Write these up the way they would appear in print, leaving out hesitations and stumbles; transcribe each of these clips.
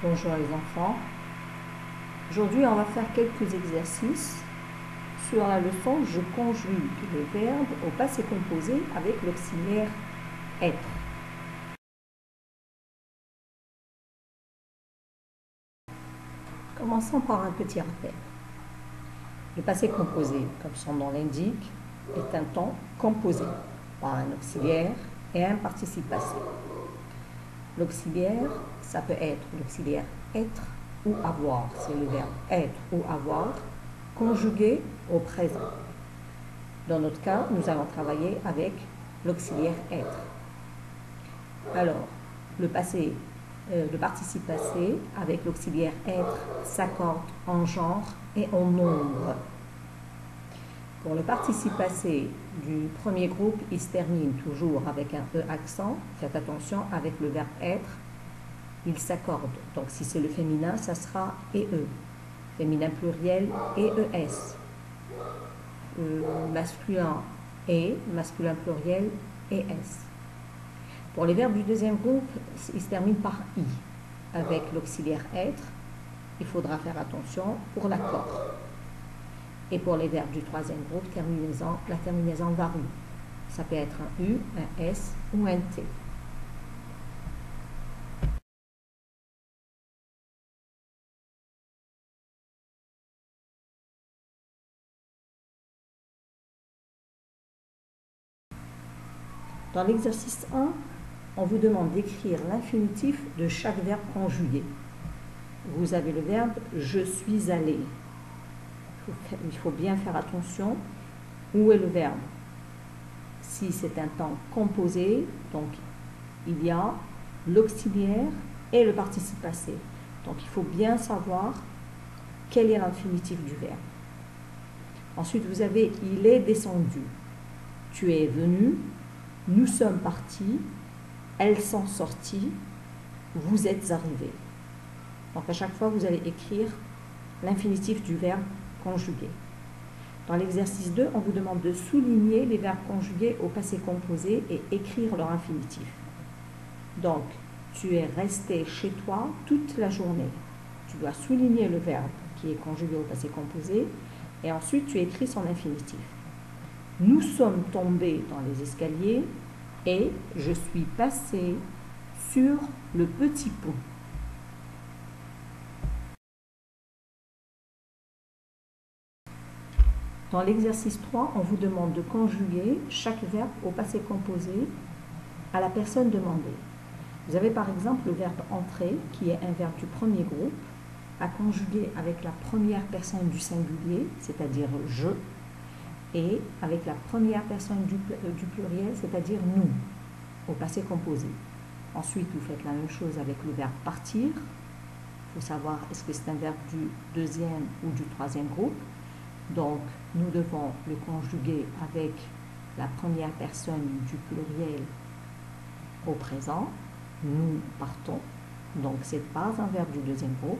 Bonjour les enfants. Aujourd'hui, on va faire quelques exercices sur la leçon « Je conjugue le verbe au passé composé avec l'auxiliaire être ». Commençons par un petit rappel. Le passé composé, comme son nom l'indique, est un temps composé par un auxiliaire et un participe passé. L'auxiliaire, ça peut être l'auxiliaire être ou avoir, c'est le verbe être ou avoir, conjugué au présent. Dans notre cas, nous allons travailler avec l'auxiliaire être. Alors, le participe passé avec l'auxiliaire être s'accorde en genre et en nombre. Pour le participe passé du premier groupe, il se termine toujours avec un E accent. Faites attention, avec le verbe être, il s'accorde. Donc si c'est le féminin, ça sera EE. Féminin pluriel, EES. Masculin et, masculin pluriel, ES. Pour les verbes du deuxième groupe, il se termine par I. Avec l'auxiliaire être, il faudra faire attention pour l'accord. Et pour les verbes du troisième groupe, la terminaison varie. Ça peut être un U, un S ou un T. Dans l'exercice 1, on vous demande d'écrire l'infinitif de chaque verbe conjugué. Vous avez le verbe « je suis allé ». Il faut bien faire attention où est le verbe. Si c'est un temps composé, donc il y a l'auxiliaire et le participe passé. Donc il faut bien savoir quel est l'infinitif du verbe. Ensuite, vous avez « il est descendu »,« tu es venu »,« nous sommes partis »,« elles sont sorties »,« vous êtes arrivés ». Donc à chaque fois, vous allez écrire l'infinitif du verbe conjugué. Dans l'exercice 2, on vous demande de souligner les verbes conjugués au passé composé et écrire leur infinitif. Donc, tu es resté chez toi toute la journée. Tu dois souligner le verbe qui est conjugué au passé composé et ensuite tu écris son infinitif. Nous sommes tombés dans les escaliers et je suis passé sur le petit pont. Dans l'exercice 3, on vous demande de conjuguer chaque verbe au passé composé à la personne demandée. Vous avez par exemple le verbe entrer, qui est un verbe du premier groupe, à conjuguer avec la première personne du singulier, c'est-à-dire je, et avec la première personne du pluriel, c'est-à-dire nous, au passé composé. Ensuite, vous faites la même chose avec le verbe partir. Il faut savoir est-ce que c'est un verbe du deuxième ou du troisième groupe. Donc, nous devons le conjuguer avec la première personne du pluriel au présent. Nous partons. Donc, ce n'est pas un verbe du deuxième groupe,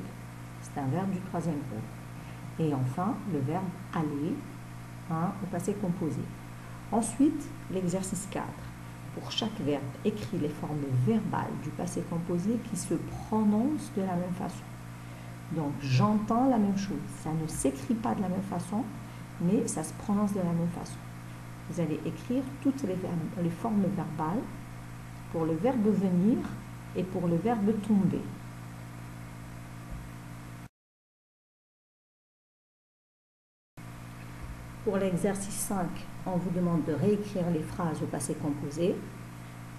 c'est un verbe du troisième groupe. Et enfin, le verbe aller, au passé composé. Ensuite, l'exercice 4. Pour chaque verbe, écris les formes verbales du passé composé qui se prononcent de la même façon. Donc, j'entends la même chose. Ça ne s'écrit pas de la même façon, mais ça se prononce de la même façon. Vous allez écrire toutes les formes verbales pour le verbe venir et pour le verbe tomber. Pour l'exercice 5, on vous demande de réécrire les phrases au passé composé.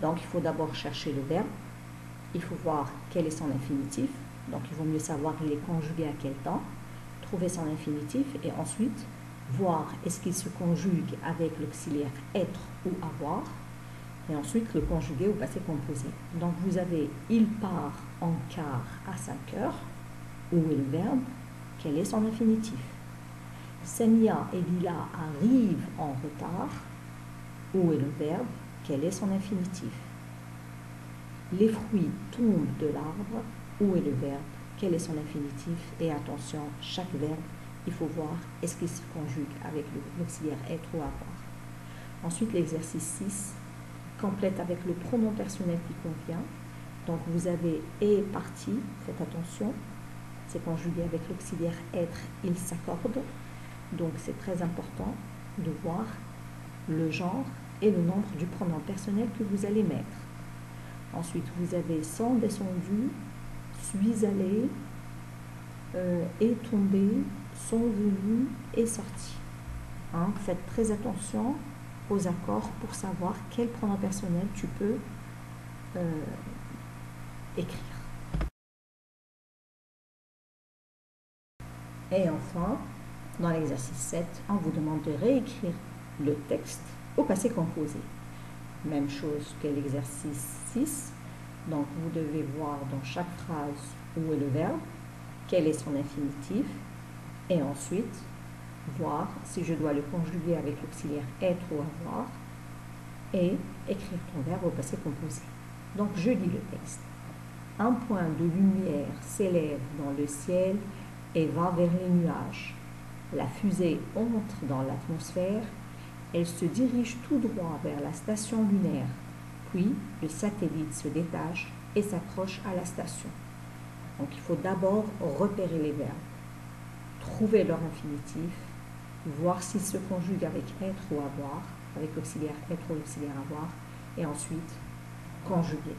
Donc, il faut d'abord chercher le verbe. Il faut voir quel est son infinitif. Donc, il vaut mieux savoir il est conjugué à quel temps, trouver son infinitif et ensuite voir est-ce qu'il se conjugue avec l'auxiliaire être ou avoir et ensuite le conjuguer au passé composé. Donc, vous avez il part en car à 5 heures. Où est le verbe? Quel est son infinitif? Samia et Lila arrivent en retard. Où est le verbe? Quel est son infinitif? Les fruits tombent de l'arbre. Où est le verbe? Quel est son infinitif? Et attention, chaque verbe, il faut voir est-ce qu'il se conjugue avec l'auxiliaire être ou avoir. Ensuite, l'exercice 6, complète avec le pronom personnel qui convient. Donc vous avez est parti, faites attention, c'est conjugué avec l'auxiliaire être, il s'accorde. Donc c'est très important de voir le genre et le nombre du pronom personnel que vous allez mettre. Ensuite, vous avez sont descendu, suis allé, est tombé, sont venus, est sorti. Hein, faites très attention aux accords pour savoir quel pronom personnel tu peux écrire. Et enfin, dans l'exercice 7, on vous demande de réécrire le texte au passé composé. Même chose que l'exercice 6. Donc, vous devez voir dans chaque phrase où est le verbe, quel est son infinitif, et ensuite voir si je dois le conjuguer avec l'auxiliaire être ou avoir, et écrire ton verbe au passé composé. Donc, je lis le texte. Un point de lumière s'élève dans le ciel et va vers les nuages. La fusée entre dans l'atmosphère. Elle se dirige tout droit vers la station lunaire. Puis, le satellite se détache et s'accroche à la station. Donc, il faut d'abord repérer les verbes, trouver leur infinitif, voir s'ils se conjuguent avec être ou avoir, avec l'auxiliaire être ou l'auxiliaire avoir, et ensuite conjuguer.